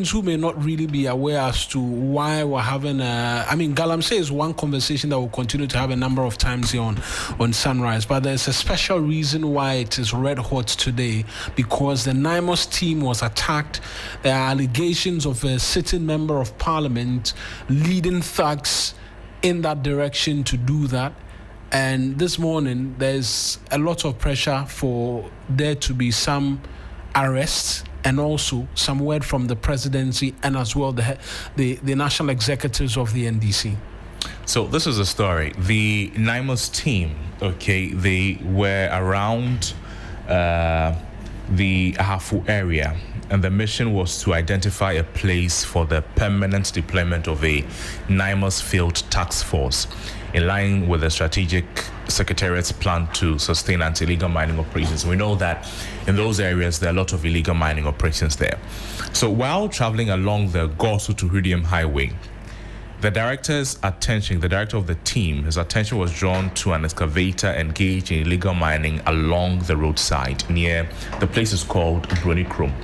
who may not really be aware as to why we're having Galamsey is one conversation that we'll continue to have a number of times here on Sunrise, but there's a special reason why it is red hot today, because the NAIMOS team was attacked. There are allegations of a sitting member of parliament leading thugs in that direction to do that. And this morning, there's a lot of pressure for there to be some arrests and also some word from the presidency and as well the national executives of the NDC. So this is a story. The NAIMOS team, they were around the Ahafo area, and the mission was to identify a place for the permanent deployment of a NAIMOS field task force in line with the strategic secretariat's plan to sustain anti-illegal mining operations. We know that in those areas there are a lot of illegal mining operations there. So while traveling along the Gorsu to Huridium highway, the director of the team, his attention was drawn to an excavator engaged in illegal mining along the roadside near the place is called Broni Krom.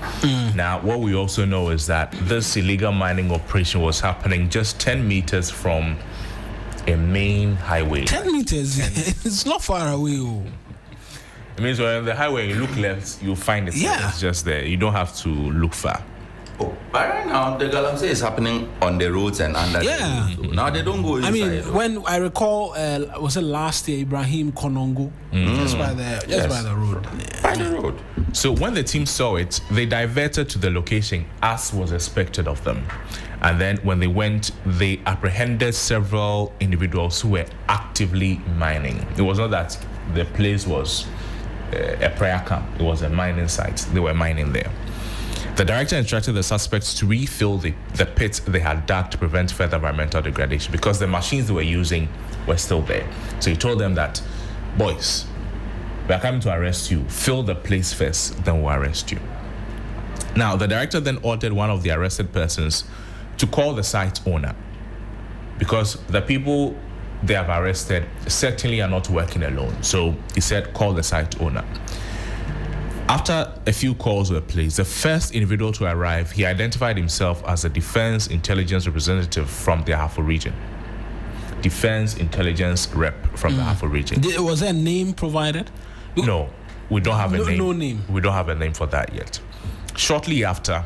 Now, what we also know is that this illegal mining operation was happening just 10 meters from a main highway. 10 meters? It's not far away. It means when the highway, you look left, you'll find it. Yeah. It's just there. You don't have to look far. Oh, but right now, the Galamsey is happening on the roads and under the roads. So now they don't go inside. When I recall, was it last year, Ibrahim Konongo, just by the road. By the road. So when the team saw it, they diverted to the location as was expected of them. And then when they went, they apprehended several individuals who were actively mining. It was not that the place was a prayer camp. It was a mining site. They were mining there. The director instructed the suspects to refill the pits they had dug to prevent further environmental degradation, because the machines they were using were still there. So he told them that, boys, we are coming to arrest you. Fill the place first, then we'll arrest you. Now, the director then ordered one of the arrested persons to call the site owner, because the people they have arrested certainly are not working alone. So he said, call the site owner. After a few calls were placed, the first individual to arrive, he identified himself as a defense intelligence representative from the Ahafo region. Defense intelligence rep from the Ahafo region. Was there a name provided? No, we don't have a name. No name. We don't have a name for that yet. Shortly after,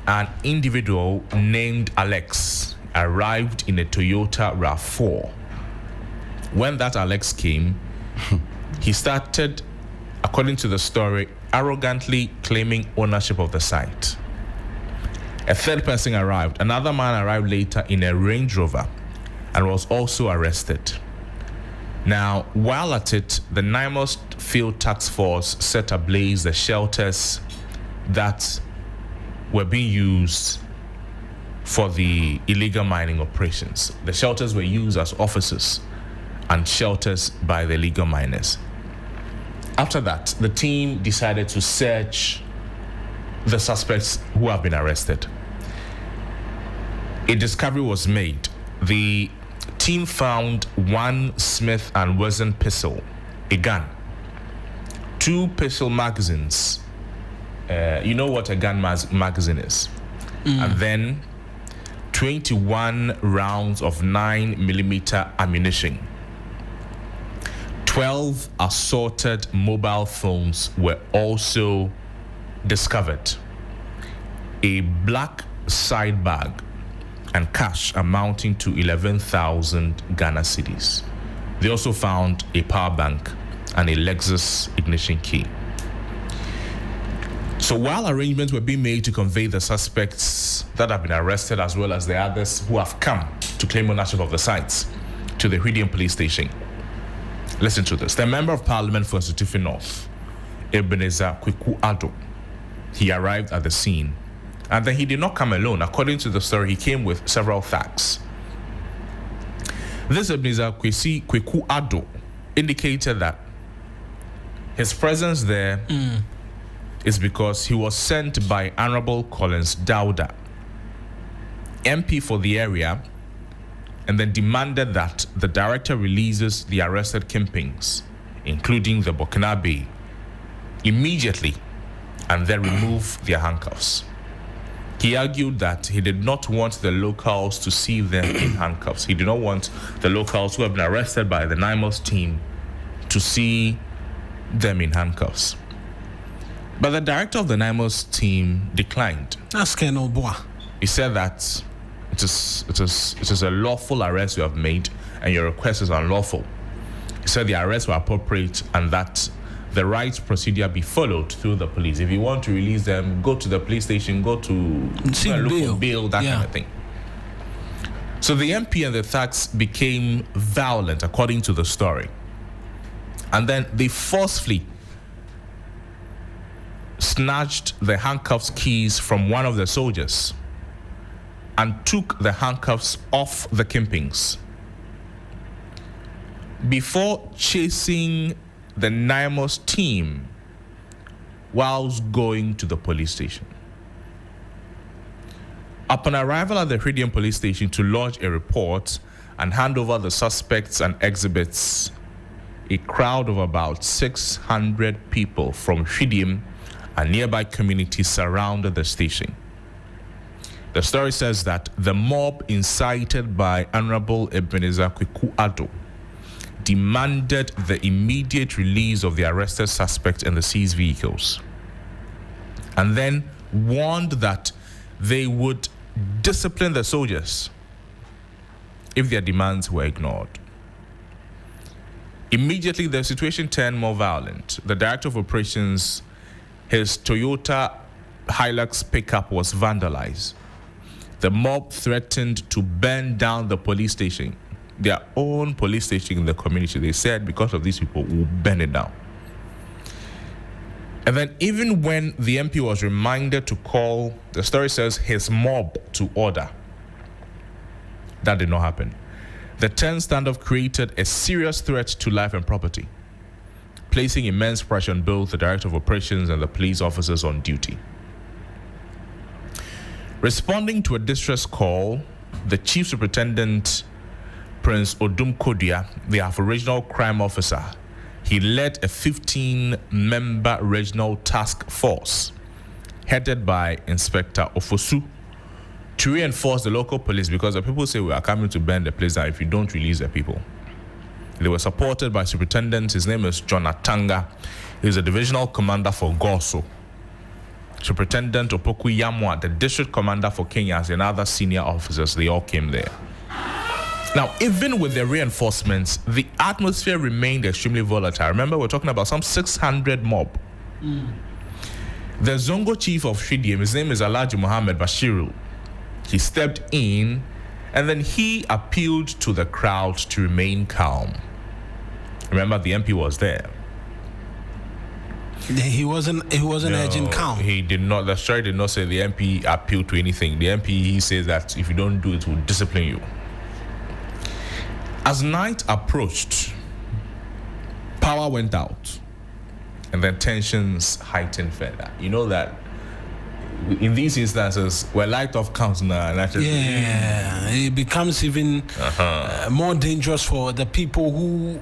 an individual named Alex arrived in a Toyota RAV4. When that Alex came, he started, according to the story, arrogantly claiming ownership of the site. A third person arrived. Another man arrived later in a Range Rover and was also arrested. Now, while at it, the NAIMOS Field Task Force set ablaze the shelters that were being used for the illegal mining operations. The shelters were used as offices and shelters by the illegal miners. After that, the team decided to search the suspects who have been arrested. A discovery was made. The team found one Smith & Wesson pistol, a gun, 2 pistol magazines. You know what a gun magazine is. And then 21 rounds of 9mm ammunition. 12 assorted mobile phones were also discovered. A black side bag and cash amounting to 11,000 Ghana cedis. They also found a power bank and a Lexus ignition key. So while arrangements were being made to convey the suspects that have been arrested as well as the others who have come to claim ownership of the sites to the Huridium police station, listen to this. The Member of Parliament for Nsutifi North, Ebenezer Kweku Addo, he arrived at the scene, and then he did not come alone. According to the story, he came with several thugs. This Ebenezer Kweku Addo indicated that his presence there is because he was sent by Honorable Collins Dauda, MP for the area, and then demanded that the director releases the arrested kingpins, including the Burkinabe, immediately, and then remove their handcuffs. He argued that he did not want the locals to see them in handcuffs. He did not want the locals who have been arrested by the NAIMOS team to see them in handcuffs. But the director of the NAIMOS team declined. That's Colonel Bois. He said that it is a lawful arrest you have made and your request is unlawful. He said the arrests were appropriate and that the right procedure be followed through the police. If you want to release them, go to the police station, go to look for bail, that kind of thing. So the MP and the thugs became violent, according to the story. And then they forcefully snatched the handcuffs keys from one of the soldiers and took the handcuffs off the Kimpings before chasing the NAIMOS team whilst going to the police station. Upon arrival at the Hridium police station to lodge a report and hand over the suspects and exhibits, a crowd of about 600 people from Hridium and nearby communities surrounded the station. The story says that the mob incited by Honorable Ebenezer Kweku-Addo demanded the immediate release of the arrested suspects and the seized vehicles, and then warned that they would discipline the soldiers if their demands were ignored. Immediately, the situation turned more violent. The director of operations, his Toyota Hilux pickup was vandalized. The mob threatened to burn down the police station, their own police station in the community. They said because of these people, we'll burn it down. And then even when the MP was reminded to call, the story says, his mob to order, that did not happen. The 10 standoff created a serious threat to life and property, placing immense pressure on both the director of operations and the police officers on duty. Responding to a distress call, the chief superintendent, Prince Odum Kodia, the Aboriginal crime officer, he led a 15-member regional task force headed by Inspector Ofosu to reinforce the local police, because the people say we are coming to burn the place down if you don't release the people. They were supported by superintendent. His name is John Atanga. He's a divisional commander for Gorso. Superintendent Opoku Yamwa, the district commander for Kenyas, and other senior officers, they all came there. Now, even with the reinforcements, the atmosphere remained extremely volatile. Remember, we're talking about some 600 mob. The Zongo chief of Hridium, his name is Alhaji Mohammed Bashiru. He stepped in and then he appealed to the crowd to remain calm. Remember, the MP was there. He wasn't urging calm. He did not. The story did not say the MP appealed to anything. The MP, he says that if you don't do it, we'll discipline you. As night approached, power went out, and then tensions heightened further. You know that in these instances, where light off counts now, it becomes even more dangerous for the people who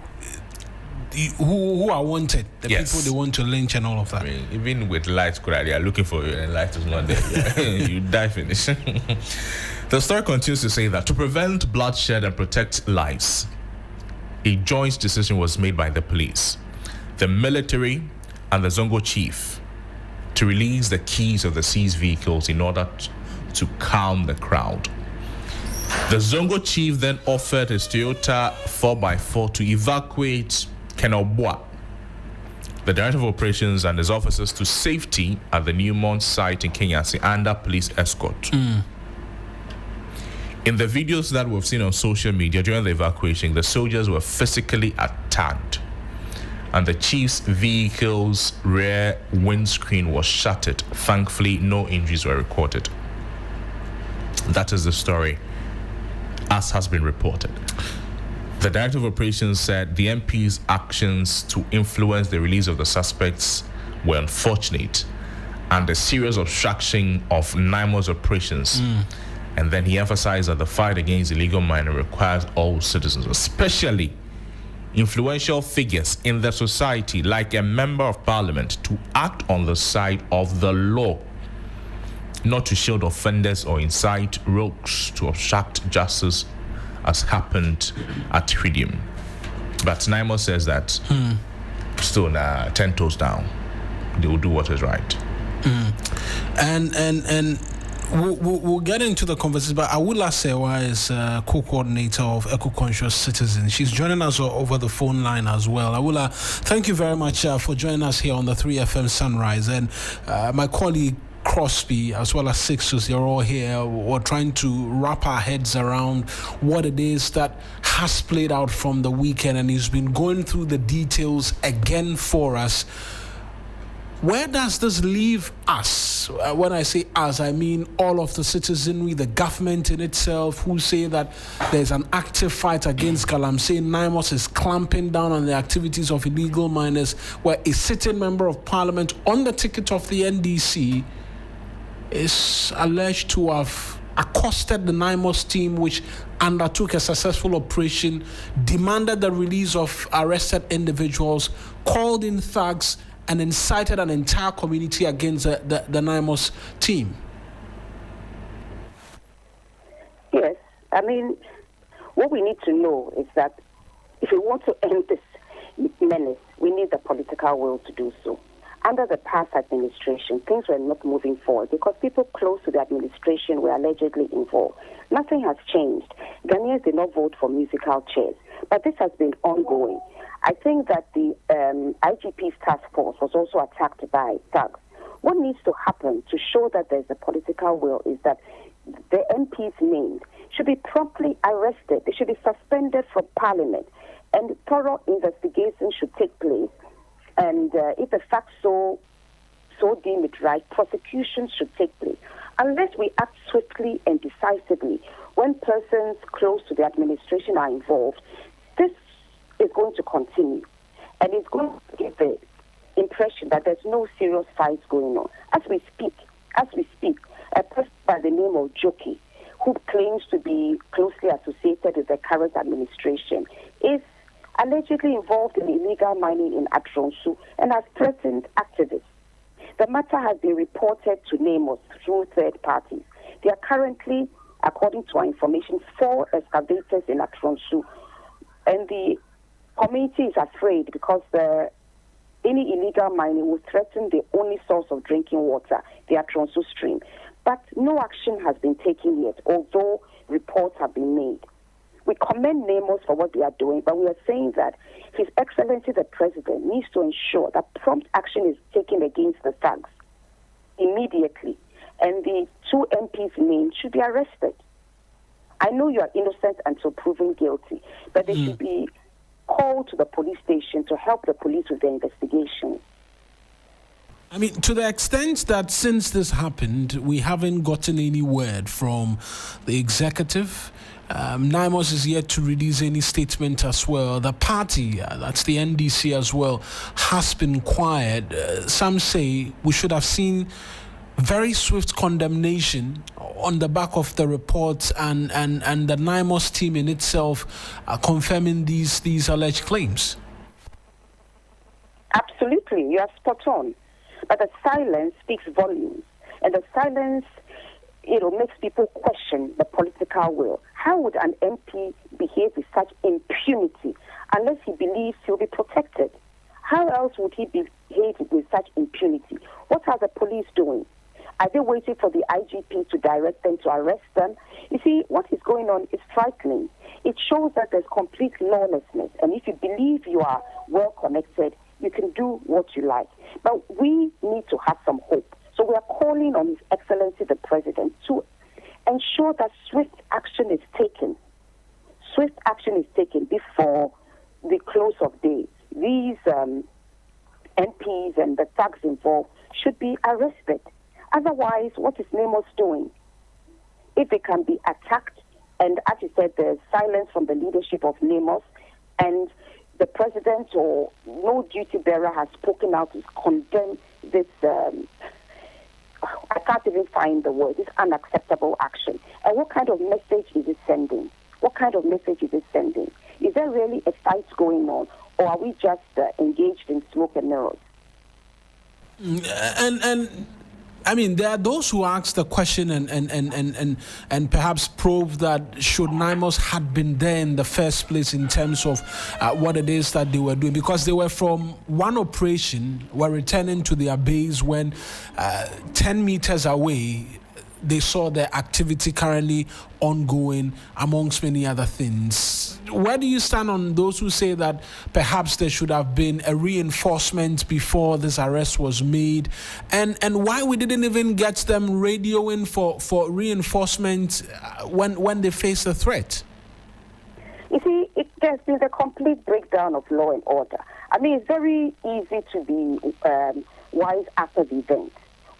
are wanted, the people they want to lynch and all of that. I mean, even with lights, they are looking for you, and light is not there. You die finish. The story continues to say that to prevent bloodshed and protect lives, a joint decision was made by the police, the military, and the Zongo chief to release the keys of the seized vehicles in order to calm the crowd. The Zongo chief then offered his Toyota 4x4 to evacuate Colonel Bois, the director of operations, and his officers to safety at the Nimos site in Kenyasi under police escort. In the videos that we've seen on social media during the evacuation, the soldiers were physically attacked, and the chief's vehicle's rear windscreen was shattered. Thankfully, no injuries were recorded. That is the story, as has been reported. The director of operations said the MP's actions to influence the release of the suspects were unfortunate and a serious obstruction of NAIMOS operations. And then he emphasized that the fight against illegal mining requires all citizens, especially influential figures in the society, like a member of parliament, to act on the side of the law not to shield offenders or incite rogues to obstruct justice, as happened at Tridium. But NAIMOS says that still 10 toes down, they will do what is right. And we'll get into the conversation, but Awula Sewa is co-coordinator of Eco-Conscious Citizens. She's joining us over the phone line as well. Awula, thank you very much for joining us here on the 3FM Sunrise. And my colleague Crosby, as well as Sixtus, they're all here. We're trying to wrap our heads around what it is that has played out from the weekend, and he's been going through the details again for us. Where does this leave us? When I say us, I mean all of the citizenry, the government in itself, who say that there's an active fight against Galamsey. NAIMOS is clamping down on the activities of illegal miners, where a sitting member of parliament on the ticket of the NDC is alleged to have accosted the NAIMOS team, which undertook a successful operation, demanded the release of arrested individuals, called in thugs, and incited an entire community against the NAIMOS team. Yes, I mean, what we need to know is that if we want to end this menace, we need the political will to do so. Under the past administration, things were not moving forward because people close to the administration were allegedly involved. Nothing has changed. Ghanaians did not vote for musical chairs, but this has been ongoing. I think that the IGP's task force was also attacked by thugs. What needs to happen to show that there's a political will is that the MPs named should be promptly arrested. They should be suspended from Parliament, and thorough investigation should take place. And if the facts so deem it right, prosecution should take place. Unless we act swiftly and decisively, when persons close to the administration are involved, this is going to continue, and it's going to give the impression that there's no serious fights going on. As we speak, a person by the name of Joki, who claims to be closely associated with the current administration, is allegedly involved in illegal mining in Atronsu and has threatened activists. The matter has been reported to NAIMOS through third parties. There are currently, according to our information, 4 excavators in Atronsu, and the community is afraid because any illegal mining will threaten the only source of drinking water, the Atronsu stream. But no action has been taken yet, although reports have been made. We commend NAIMOS for what they are doing, but we are saying that His Excellency the President needs to ensure that prompt action is taken against the thugs immediately, and the 2 MPs named should be arrested. I know you are innocent until proven guilty, but they should be called to the police station to help the police with their investigation. I mean, to the extent that since this happened, we haven't gotten any word from the executive. NAIMOS is yet to release any statement as well. The party, that's the NDC as well, has been quiet. Some say we should have seen very swift condemnation on the back of the reports and the NAIMOS team in itself confirming these alleged claims. Absolutely, you are spot on. But the silence speaks volumes, and the silence, makes people question the political will. How would an MP behave with such impunity unless he believes he'll be protected? How else would he behave with such impunity? What are the police doing? Are they waiting for the IGP to direct them to arrest them? You see, what is going on is frightening. It shows that there's complete lawlessness, and if you believe you are well connected, you can do what you like. But we need to have some hope. So we are calling on His Excellency the President to ensure that swift action is taken. Swift action is taken before the close of days. These MPs and the thugs involved should be arrested. Otherwise, what is NAIMOS doing? If they can be attacked, and as you said, there's silence from the leadership of NAIMOS, and the president or no duty bearer has spoken out to condemn this, I can't even find the word, this unacceptable action. And what kind of message is it sending? What kind of message is it sending? Is there really a fight going on, or are we just engaged in smoke and mirrors? And I mean, there are those who ask the question and perhaps prove that should NAIMOS had been there in the first place in terms of what it is that they were doing, because they were from one operation, were returning to their base when 10 meters away they saw the activity currently ongoing, amongst many other things. Where do you stand on those who say that perhaps there should have been a reinforcement before this arrest was made, and why we didn't even get them radioing for reinforcement when they face a threat? You see, there's been a complete breakdown of law and order. I mean, it's very easy to be wise after the event.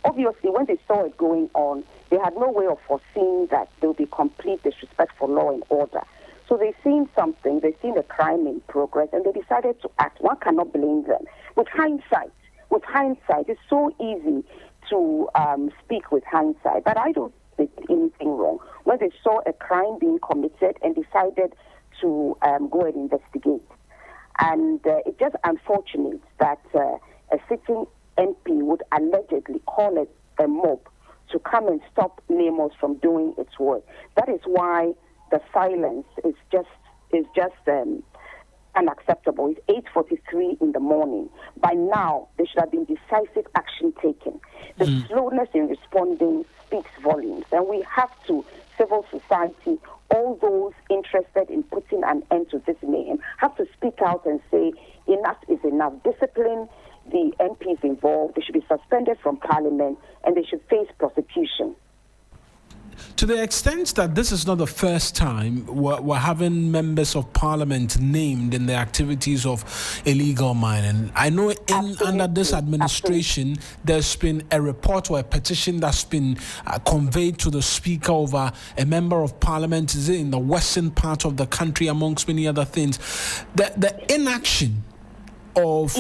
Obviously, when they saw it going on, they had no way of foreseeing that there would be complete disrespect for law and order. So they've seen something, they've seen a crime in progress, and they decided to act. One cannot blame them. With hindsight, it's so easy to speak with hindsight, but I don't think anything wrong. When they saw a crime being committed and decided to go and investigate. And it's just unfortunate that a sitting MP would allegedly call it a mob to come and stop NAIMOS from doing its work. That is why the silence is just unacceptable. It's 8:43 in the morning. By now, there should have been decisive action taken. The slowness in responding speaks volumes, and we have to, civil society, all those interested in putting an end to this mayhem, have to speak out and say enough is enough. Discipline the MPs involved. They should be suspended from Parliament and they should face prosecution. To the extent that this is not the first time we're having members of Parliament named in the activities of illegal mining. I know under this administration, there's been a report or a petition that's been conveyed to the Speaker over a member of Parliament in the western part of the country, amongst many other things. The inaction of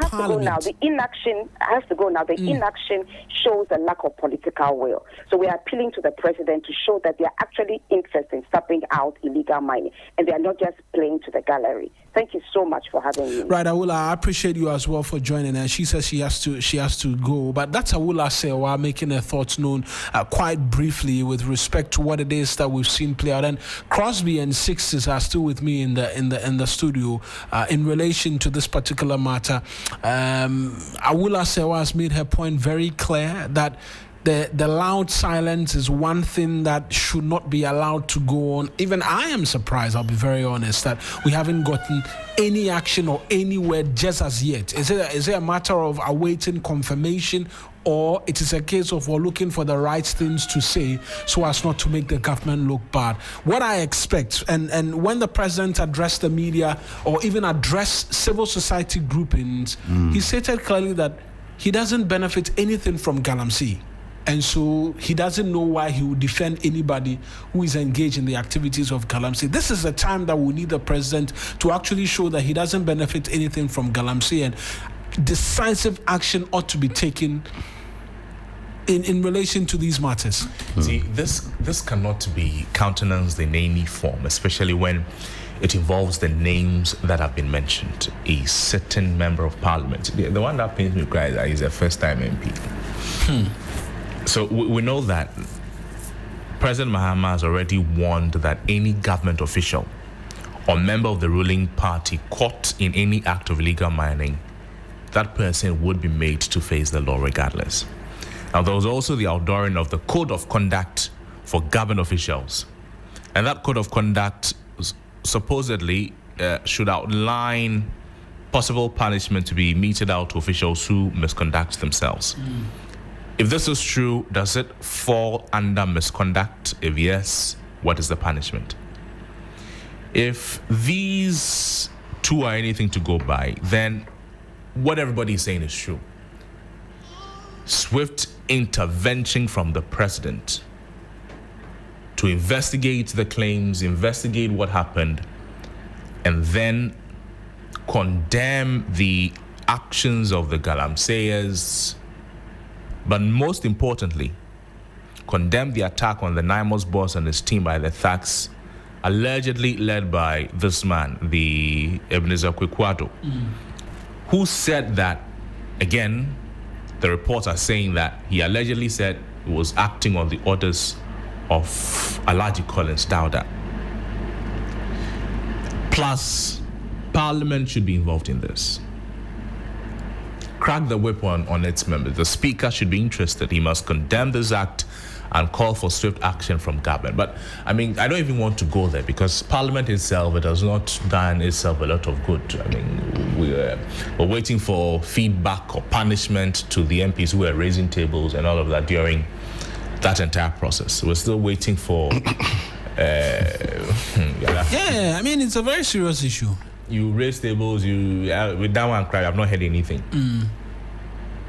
Parliament. The inaction, I have to go now. The inaction shows a lack of political will. So we are appealing to the President to show that they are actually interested in stopping out illegal mining and they are not just playing to the gallery. Thank you so much for having me. Right, Awula, I appreciate you as well for joining us. She says she has to go, but that's Awula Sewa making her thoughts known quite briefly with respect to what it is that we've seen play out. And Crosby and Sixes are still with me in the studio in relation to this particular matter. Awula Sewa has made her point very clear that the loud silence is one thing that should not be allowed to go on. Even I am surprised, I'll be very honest, that we haven't gotten any action or any word just as yet. Is it a matter of awaiting confirmation, or it is a case of we're looking for the right things to say so as not to make the government look bad? What I expect, and when the President addressed the media or even addressed civil society groupings, he stated clearly that he doesn't benefit anything from Galamsey. And so he doesn't know why he would defend anybody who is engaged in the activities of Galamsey. This is a time that we need the President to actually show that he doesn't benefit anything from Galamsey, and decisive action ought to be taken in relation to these matters. See, this cannot be countenanced in any form, especially when it involves the names that have been mentioned. A certain member of Parliament. The one that pains me cry is a first-time MP. So we know that President Mahama has already warned that any government official or member of the ruling party caught in any act of illegal mining, that person would be made to face the law regardless. Now, there was also the outdooring of the Code of Conduct for government officials. And that Code of Conduct supposedly should outline possible punishment to be meted out to officials who misconduct themselves. If this is true, does it fall under misconduct? If yes, what is the punishment? If these two are anything to go by, then what everybody is saying is true. Swift intervention from the President to investigate the claims, investigate what happened, and then condemn the actions of the Galamseyers, but most importantly, condemn the attack on the NAIMOS boss and his team by the thugs, allegedly led by this man, the Ebenezer Kwekwado, who said that, again, the reports are saying that he allegedly said he was acting on the orders of Alhaji Collins Dauda. Plus, Parliament should be involved in this. Crack the whip on its members. The Speaker should be interested. He must condemn this act and call for swift action from government. But, I mean, I don't even want to go there because Parliament itself, it has not done itself a lot of good. I mean, we're waiting for feedback or punishment to the MPs who were raising tables and all of that during that entire process. We're still waiting for... I mean, it's a very serious issue. You raise tables, with that one cry, I've not heard anything.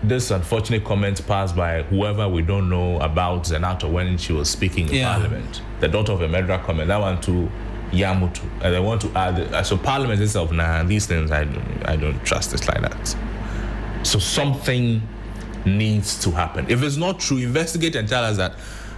This unfortunate comment passed by whoever we don't know about Zenato when she was speaking in Parliament. The daughter of a murderer comment, that one to Yamutu. And they want to add, so Parliament itself, these things, I don't trust it like that. So something needs to happen. If it's not true, investigate and tell us that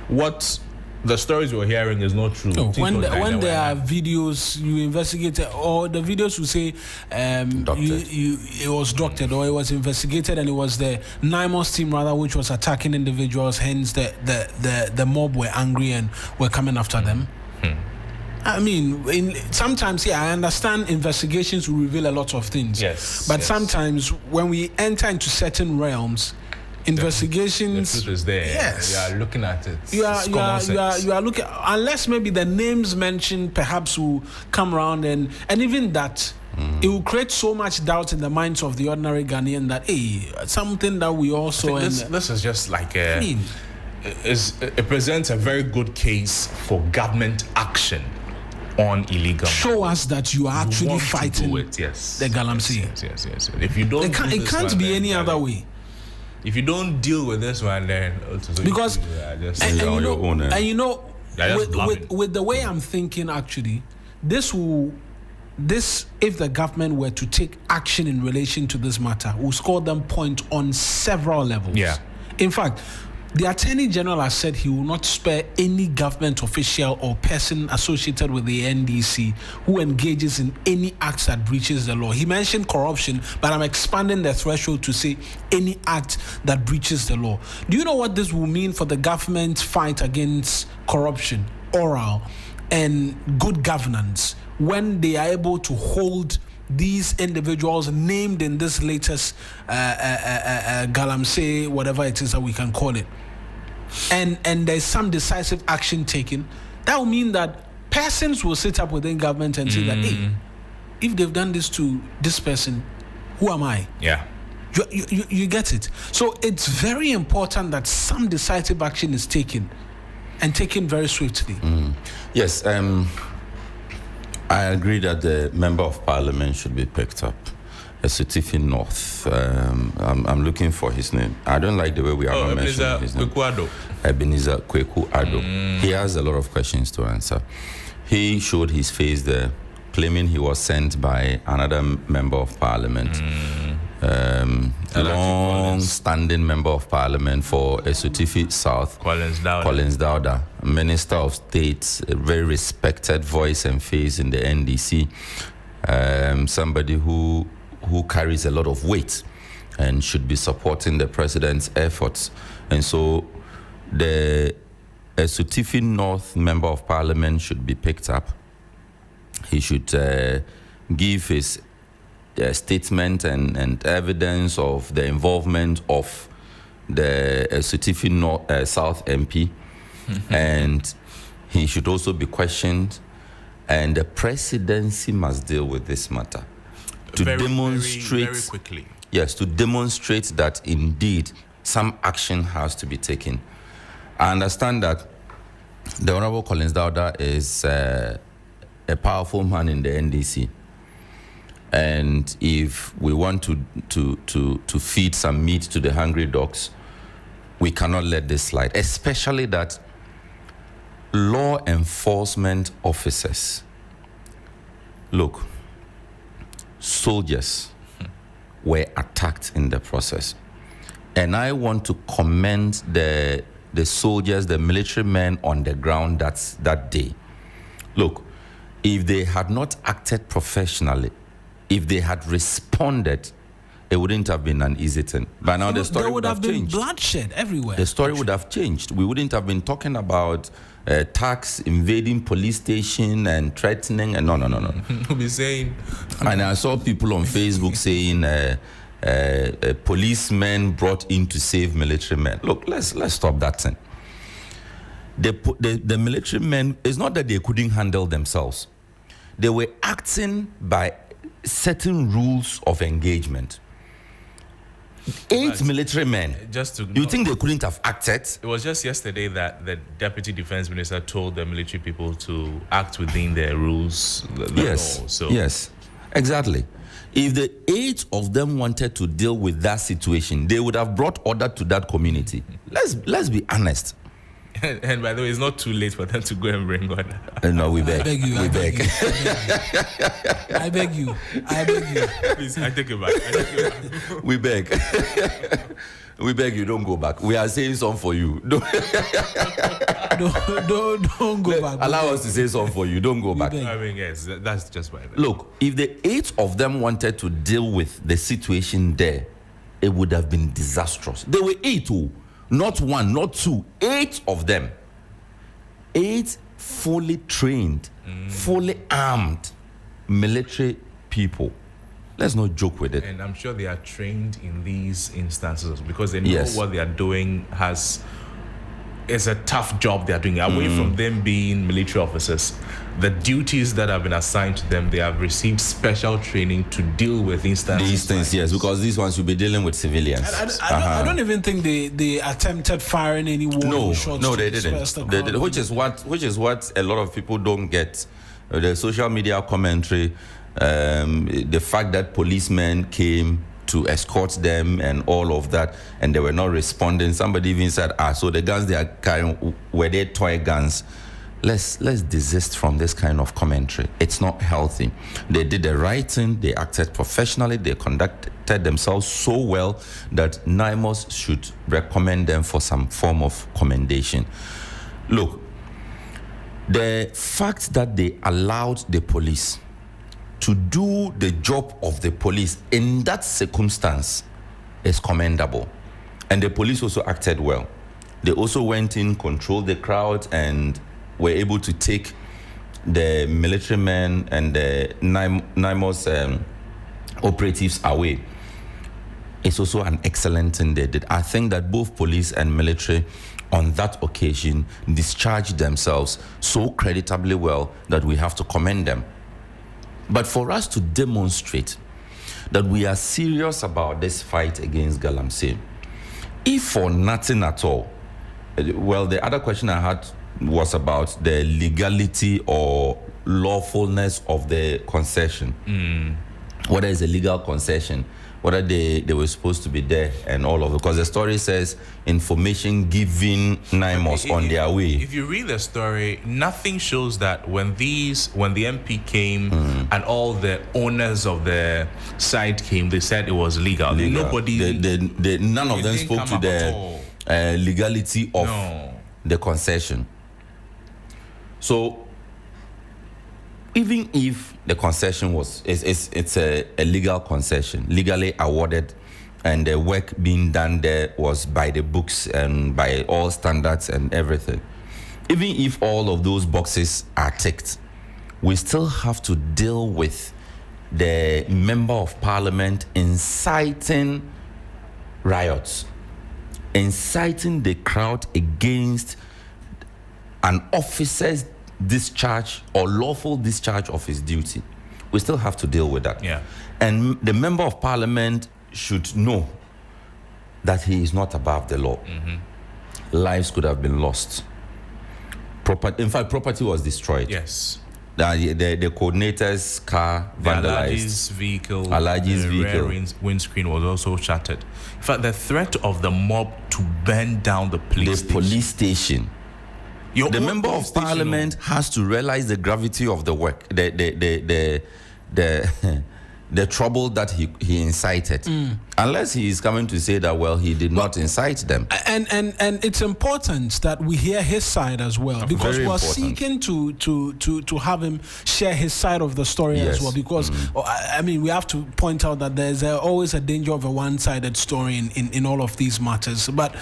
what the stories we're hearing is not true. When there are videos, you investigate, or the videos will say it was doctored, or it was investigated, and it was the NAIMOS team rather which was attacking individuals. Hence, the mob were angry and were coming after them. I mean, sometimes, I understand investigations will reveal a lot of things. Yes, but sometimes when we enter into certain realms, investigations, the truth is there. Yes, you are looking at it. You are looking, unless maybe the names mentioned perhaps will come around, and even that it will create so much doubt in the minds of the ordinary Ghanaian that something that we also this is just like it presents a very good case for government action on illegal. Show us that you are actually fighting the Galamsey. Yes. If you don't, it can't be any other way. If you don't deal with this one, then because with the way I'm thinking, actually, this if the government were to take action in relation to this matter, will score them point on several levels. Yeah. In fact, the Attorney General has said he will not spare any government official or person associated with the NDC who engages in any acts that breaches the law. He mentioned corruption, but I'm expanding the threshold to say any act that breaches the law. Do you know what this will mean for the government's fight against corruption, oral, and good governance when they are able to hold these individuals named in this latest Galamsey, whatever it is that we can call it, and there's some decisive action taken? That will mean that persons will sit up within government and say that, hey, if they've done this to this person, who am I? Yeah. You get it. So it's very important that some decisive action is taken, and taken very swiftly. Yes, I agree that the Member of Parliament should be picked up. Esutifin North. I'm looking for his name. I don't like the way we are not mentioning his name. Ebenezer Kweku Addo. He has a lot of questions to answer. He showed his face there, claiming he was sent by another Member of Parliament. Long-standing Member of Parliament for Esutifin South, Collins Dauda, Minister of State, a very respected voice and face in the NDC, somebody who carries a lot of weight and should be supporting the president's efforts. And so the Esutifin North Member of Parliament should be picked up. He should give his statement and evidence of the involvement of the Esutifin South MP, and he should also be questioned, and the presidency must deal with this matter to demonstrate very quickly. Yes, to demonstrate that indeed some action has to be taken. I understand that the Honorable Collins Dauda is a powerful man in the NDC. And if we want to feed some meat to the hungry dogs, we cannot let this slide, especially that law enforcement officers, look, soldiers were attacked in the process. And I want to commend the soldiers, the military men on the ground that day. Look, if they had not acted professionally, if they had responded it wouldn't have been an easy thing. By now, the story would have been changed. Bloodshed everywhere. The story would have changed. We wouldn't have been talking about tax invading police station and threatening. And no. We'll be saying. And I saw people on Facebook saying policemen brought in to save military men. Look, let's stop that thing. The military men, it's not that they couldn't handle themselves. They were acting by certain rules of engagement. 8 military men. You think they couldn't have acted? It was just yesterday that the deputy defense minister told the military people to act within their rules. Yes, exactly. If the 8 of them wanted to deal with that situation, they would have brought order to that community. Let's be honest. And by the way, it's not too late for them to go and bring order. No, we beg. I beg you. We beg. I beg you. Please, I take it back. We beg. We beg you, don't go back. We are saying something for you. Don't go back. Allow us to say something for you. Don't go back. I mean, yes, that's just why. Look, if the 8 of them wanted to deal with the situation there, it would have been disastrous. There were 8, not 1, not 2, 8 of them. 8 fully trained, fully armed military people. Let's not joke with it. And I'm sure they are trained in these instances because they know what they are doing is a tough job they are doing. Away from them being military officers, the duties that have been assigned to them, they have received special training to deal with instances. These things, yes, because these ones will be dealing with civilians. I don't even think they attempted firing any warning shots. No, they didn't. Which is what a lot of people don't get. The social media commentary, the fact that policemen came to escort them and all of that, and they were not responding. Somebody even said, so the guns they are carrying, were they toy guns? Let's desist from this kind of commentary. It's not healthy. They did the right thing. They acted professionally. They conducted themselves so well that NAIMOS should recommend them for some form of commendation. Look, the fact that they allowed the police to do the job of the police in that circumstance is commendable. And the police also acted well. They also went in, controlled the crowd, and were able to take the military men and the NAIMOS operatives away. It's also an excellent thing they did. I think that both police and military on that occasion discharged themselves so creditably well that we have to commend them. But for us to demonstrate that we are serious about this fight against Galamsey, if for nothing at all, well, the other question I had was about the legality or lawfulness of the concession. Whether it's a legal concession, whether they were supposed to be there and all of it. Because the story says information given NAIMOS on their way. If you read the story, nothing shows that when the MP came and all the owners of the site came, they said it was legal. Nobody, none of them spoke to the legality of the concession. So even if the concession it's a legal concession, legally awarded, and the work being done there was by the books and by all standards and everything, even if all of those boxes are ticked, we still have to deal with the member of parliament inciting riots, inciting the crowd against an officer's discharge or lawful discharge of his duty. We still have to deal with that. Yeah. And the member of parliament should know that he is not above the law. Lives could have been lost. In fact, property was destroyed. Yes. The coordinator's car vandalized. Alaji's vehicle. Rear windscreen was also shattered. In fact, the threat of the mob to burn down the police station. The member of parliament has to realize the gravity of the work, the the trouble that he incited, unless he is coming to say that, well, he did not incite them. And it's important that we hear his side as well, because we're seeking to have him share his side of the story as well, because I mean, we have to point out that there's always a danger of a one-sided story in all of these matters, but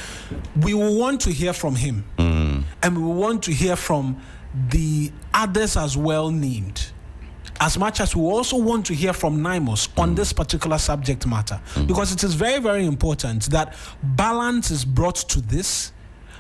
we will want to hear from him, and we will want to hear from the others as well named, as much as we also want to hear from NAIMOS on this particular subject matter, because it is very, very important that balance is brought to this.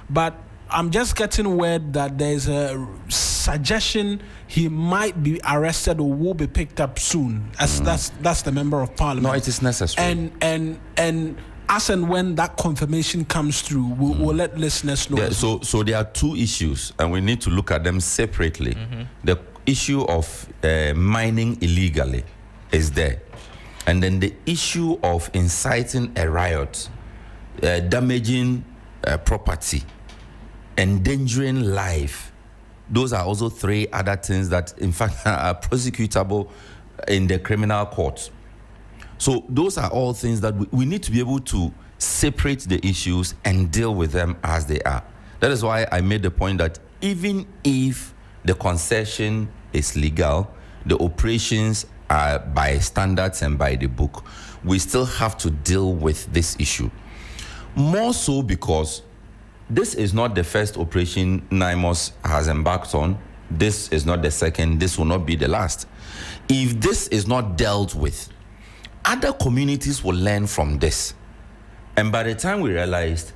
But I'm just getting word that there's a suggestion he might be arrested or will be picked up soon, as that's the member of parliament. No, it is necessary. And as and when that confirmation comes through, we'll let listeners know. Yeah, so there are two issues, and we need to look at them separately. The issue of mining illegally is there, and then the issue of inciting a riot, damaging property, endangering life. Those are also three other things that in fact are prosecutable in the criminal court. So those are all things that we need to be able to separate the issues and deal with them as they are. That is why I made the point that even if the concession is legal, the operations are by standards and by the book, we still have to deal with this issue. More so because this is not the first operation NAIMOS has embarked on. This is not the second. This will not be the last. If this is not dealt with, other communities will learn from this. And by the time we realized,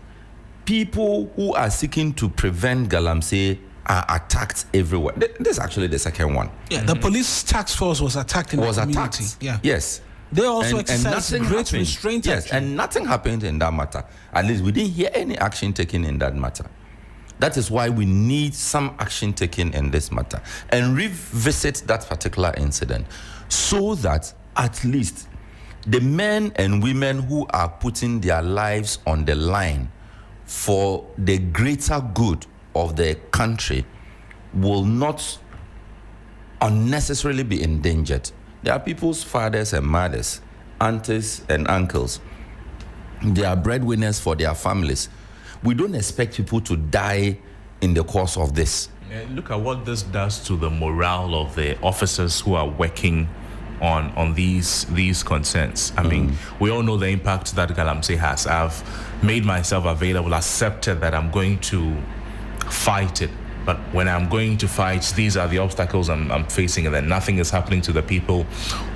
people who are seeking to prevent Galamsey are attacked everywhere. This is actually the second one. Yeah, the police task force was attacked in the community. Yeah. Yes. They also exercised great restraint. Yes, and nothing happened in that matter. At least we didn't hear any action taken in that matter. That is why we need some action taken in this matter and revisit that particular incident, so that at least the men and women who are putting their lives on the line for the greater good of the country will not unnecessarily be endangered. There are people's fathers and mothers, aunties and uncles. They are breadwinners for their families. We don't expect people to die in the course of this. Look at what this does to the morale of the officers who are working on these concerns. I mean, we all know the impact that Galamsey has. I've made myself available, accepted that I'm going to fight it. But when I'm going to fight, these are the obstacles I'm facing, and then nothing is happening to the people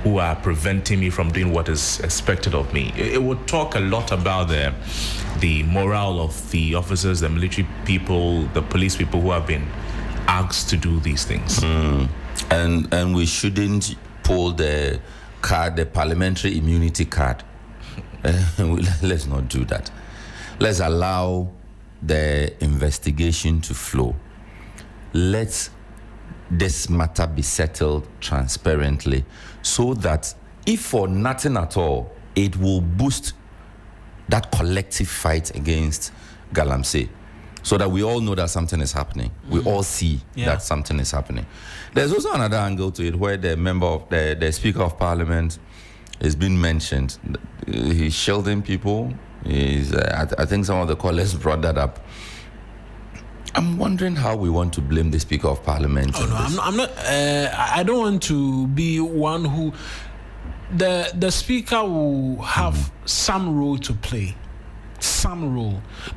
who are preventing me from doing what is expected of me. It would talk a lot about the morale of the officers, the military people, the police people who have been asked to do these things. And we shouldn't pull the card, the parliamentary immunity card. Let's not do that. Let's allow the investigation to flow. Let this matter be settled transparently, so that if for nothing at all, it will boost that collective fight against Galamsey, so that we all know that something is happening. We all see that something is happening. There's also another angle to it, where the member of the Speaker of Parliament is being mentioned. He's shielding people. I think some of the callers brought that up. I'm wondering how we want to blame the Speaker of Parliament. Oh no, I'm not. I don't want to be one who. The Speaker will have some role to play,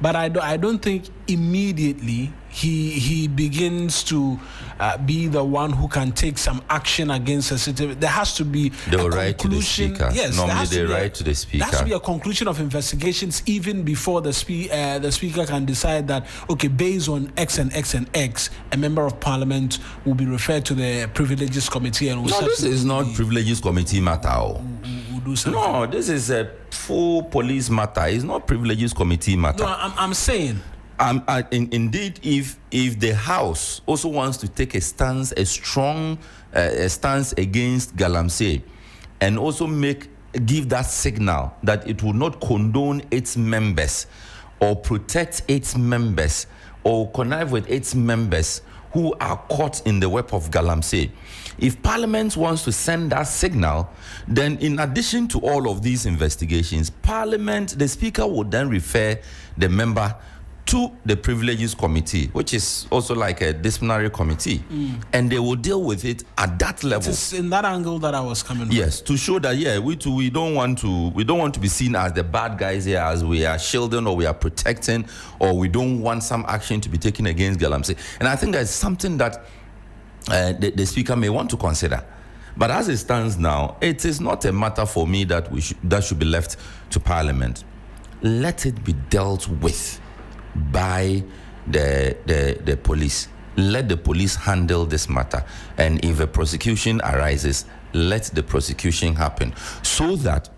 but I don't think immediately he begins to be the one who can take some action against a city. There has to be the right to the Speaker. Yes, normally the right to the Speaker. There has to be a conclusion of investigations even before the Speaker can decide that, okay, based on X and X and X, a member of Parliament will be referred to the Privileges Committee and will. No, this is not Privileges Committee matter. We'll do something. No, this is a full police matter. It's not Privileges Committee matter. No, I'm saying. Indeed, if the House also wants to take a strong stance against Galamsey, and also give that signal that it will not condone its members, or protect its members, or connive with its members who are caught in the web of Galamsey. If Parliament wants to send that signal, then in addition to all of these investigations, Parliament, the Speaker would then refer the member to the Privileges Committee, which is also like a disciplinary committee, and they will deal with it at that level. It's in that angle that I was coming. Yes, to show that we don't want to be seen as the bad guys here, as we are shielding or we are protecting, or we don't want some action to be taken against Galamsey. And I think that's something that the Speaker may want to consider. But as it stands now, it is not a matter for me that that should be left to Parliament. Let it be dealt with by the police. Let the police handle this matter, and if a prosecution arises, let the prosecution happen, so that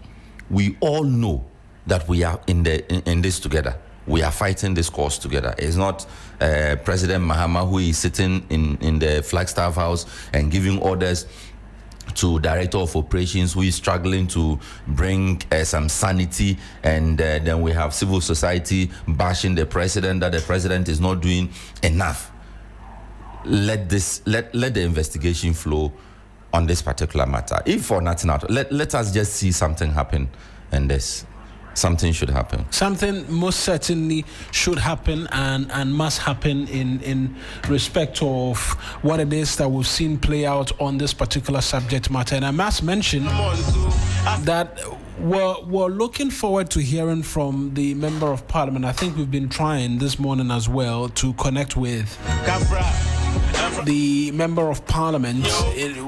we all know that we are in this together. We are fighting this cause together. It's not President Mahama who is sitting in the Flagstaff House and giving orders to Director of Operations who is struggling to bring some sanity, and then we have civil society bashing the president that the president is not doing enough. Let the investigation flow on this particular matter. If for nothing else, let us just see something happen, and something should happen. Something most certainly should happen and must happen in respect of what it is that we've seen play out on this particular subject matter. And I must mention that we're looking forward to hearing from the Member of Parliament. I think we've been trying this morning as well to connect with the Member of Parliament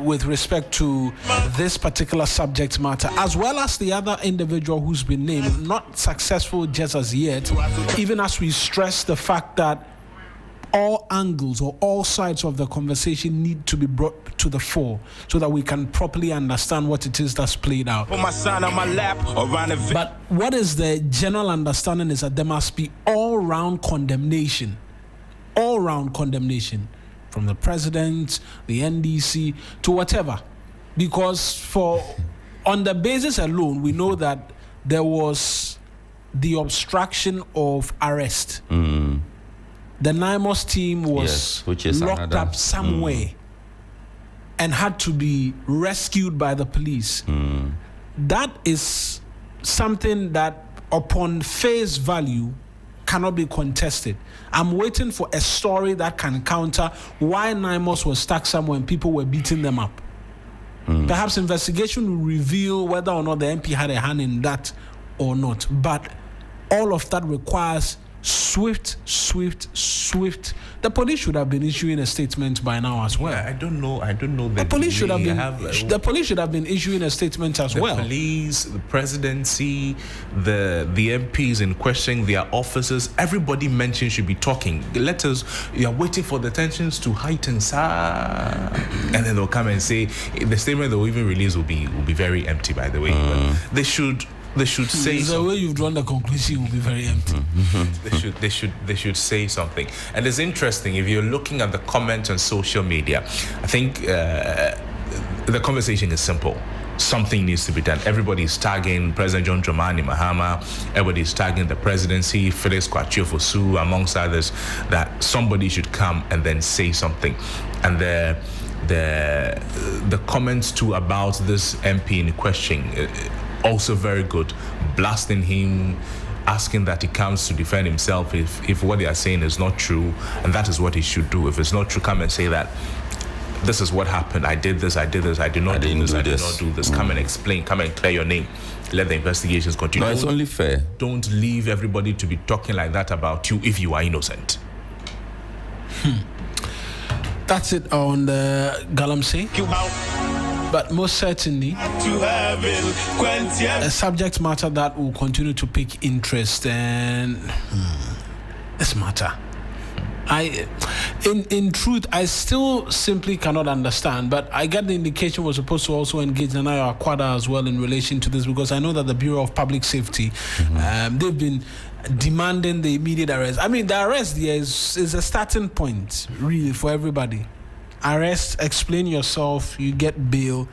with respect to this particular subject matter, as well as the other individual who's been named. Not successful just as yet, even as we stress the fact that all angles or all sides of the conversation need to be brought to the fore so that we can properly understand what it is that's played out. But what is the general understanding is that there must be all-round condemnation from the president, the NDC, to whatever. Because on the basis alone, we know that there was the obstruction of arrest. The NAIMOS team was locked up somewhere and had to be rescued by the police. That is something that, upon face value, cannot be contested. I'm waiting for a story that can counter why NAIMOS was stuck somewhere and people were beating them up. Perhaps investigation will reveal whether or not the MP had a hand in that or not. But all of that requires swift. The police should have been issuing a statement by now as well. I don't know. The police should have been issuing a statement as well. The police, the presidency, the MPs in question, their officers, everybody mentioned should be talking. You are waiting for the tensions to heighten, sir, and then they'll come and say the statement they'll even release will be very empty. By the way, but they should say the way you've drawn the conclusion will be very empty. They should say something. And it's interesting, if you're looking at the comments on social media, I think the conversation is simple. Something needs to be done. Everybody's tagging President John Dramani Mahama. Everybody's tagging the presidency, Felix Kwatio-Fosu, amongst others, that somebody should come and then say something. And the comments too about this MP in question, also very good, blasting him, asking that he comes to defend himself if what they are saying is not true, and that is what he should do. If it's not true, come and say that this is what happened. I did this, I did not do this. Come and explain, come and clear your name. Let the investigations continue. No, it's only fair. Don't leave everybody to be talking like that about you if you are innocent. That's it on the Galamsey. But most certainly, a subject matter that will continue to pick interest and this matter. In truth, I still simply cannot understand, but I get the indication we're supposed to also engage Nana Akwada as well in relation to this, because I know that the Bureau of Public Safety, they've been demanding the immediate arrest. I mean, the arrest there is a starting point, really, for everybody. Arrest, explain yourself, you get bail,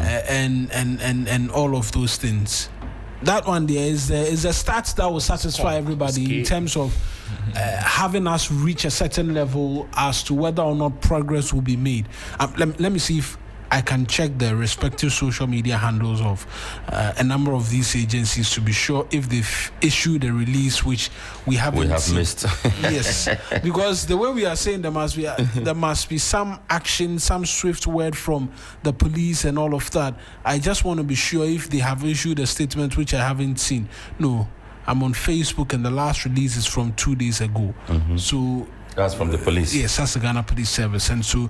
and all of those things. That one there is a start that will satisfy everybody in terms of having us reach a certain level as to whether or not progress will be made. Let me see if I can check the respective social media handles of a number of these agencies to be sure if they've issued a release which we have missed. Yes, because the way we are saying there must be some action, some swift word from the police and all of that. I just want to be sure if they have issued a statement which I haven't seen. No, I'm on Facebook and the last release is from 2 days ago. So that's from the police. Yes, that's the Ghana Police Service. And so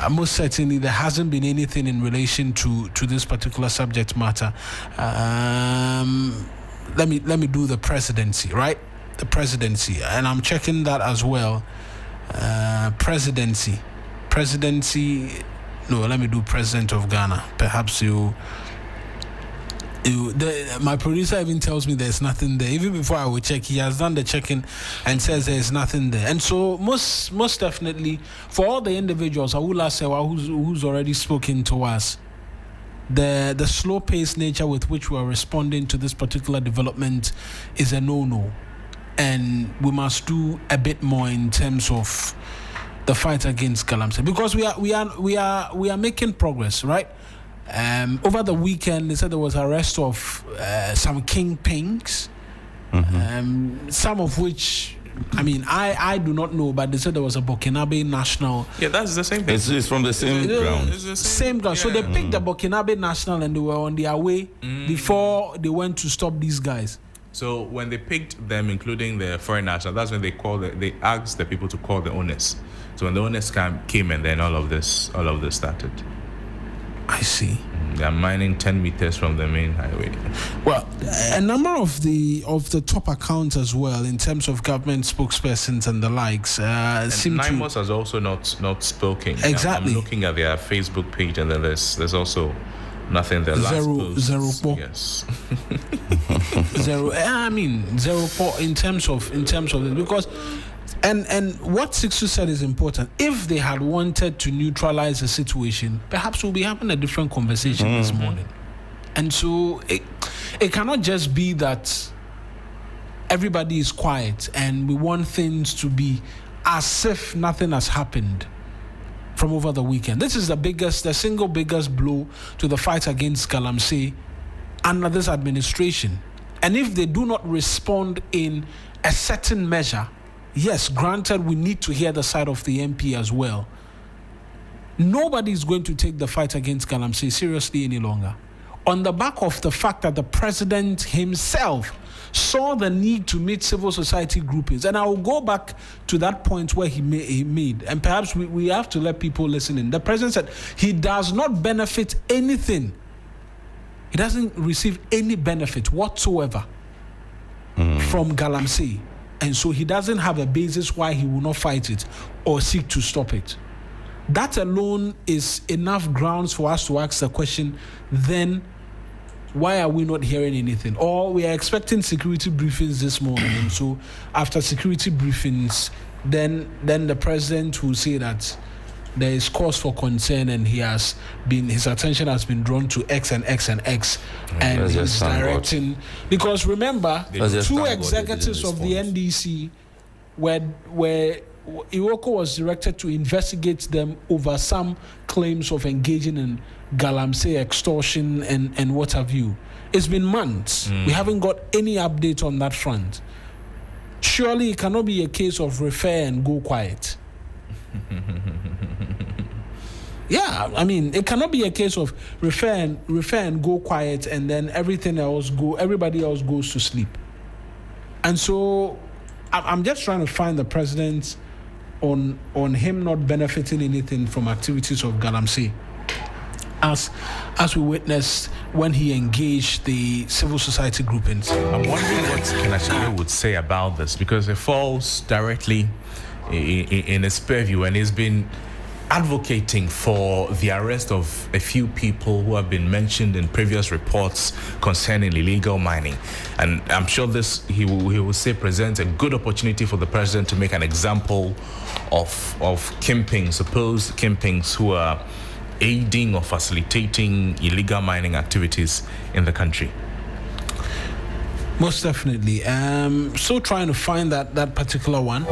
most certainly there hasn't been anything in relation to this particular subject matter. Let me do the presidency, right? The presidency. And I'm checking that as well. Presidency. No, let me do President of Ghana. Perhaps my producer even tells me there's nothing there. Even before I will check, he has done the checking and says there's nothing there. And so most definitely, for all the individuals, Awula Sewa, who's already spoken to us, the slow-paced nature with which we are responding to this particular development is a no-no, and we must do a bit more in terms of the fight against galamsey, because we are making progress, right? Over the weekend, they said there was arrest of some kingpins, some of which, I mean, I do not know, but they said there was a Burkinabe national. Yeah, that's the same thing. It's from the same ground. It's the same ground. Yeah. So they picked the Burkinabe national and they were on their way before they went to stop these guys. So when they picked them, including the foreign national, that's when they asked the people to call the owners. So when the owners came and then all of this started. I see. They are mining 10 meters from the main highway. Well, a number of the top accounts as well, in terms of government spokespersons and the likes, seem NAIMOS has also not spoken. Exactly. I'm looking at their Facebook page, and then there's also nothing there. Zero. Yes. Zero. I mean, zero in terms of it, because. And what Sixu said is important. If they had wanted to neutralize the situation, perhaps we'll be having a different conversation this morning. And so it cannot just be that everybody is quiet and we want things to be as if nothing has happened from over the weekend. This is the single biggest blow to the fight against galamsey under this administration. And if they do not respond in a certain measure, yes, granted, we need to hear the side of the MP as well. Nobody is going to take the fight against galamsey seriously any longer. On the back of the fact that the president himself saw the need to meet civil society groupings. And I will go back to that point where he made, and perhaps we have to let people listen in. The president said he does not benefit anything. He doesn't receive any benefit whatsoever from galamsey. And so he doesn't have a basis why he will not fight it or seek to stop it. That alone is enough grounds for us to ask the question, then why are we not hearing anything? Or we are expecting security briefings this morning. And so after security briefings, then the president will say that there is cause for concern and his attention has been drawn to X and X and X, and he's directing. Because remember, two executives of the NDC where Iwoko was directed to investigate them over some claims of engaging in galamsey extortion and what have you. It's been months. We haven't got any update on that front. Surely it cannot be a case of refer and go quiet. Yeah, I mean, it cannot be a case of refer and go quiet, and then everybody else goes to sleep. And so I'm just trying to find the president on him not benefiting anything from activities of galamsey, as we witnessed when he engaged the civil society groupings. I'm wondering what Kenachime would say about this, because it falls directly in his purview, and he's been advocating for the arrest of a few people who have been mentioned in previous reports concerning illegal mining. And I'm sure this, he will say, presents a good opportunity for the president to make an example of kingpins, supposed kingpins who are aiding or facilitating illegal mining activities in the country. Most definitely. Still trying to find that particular one.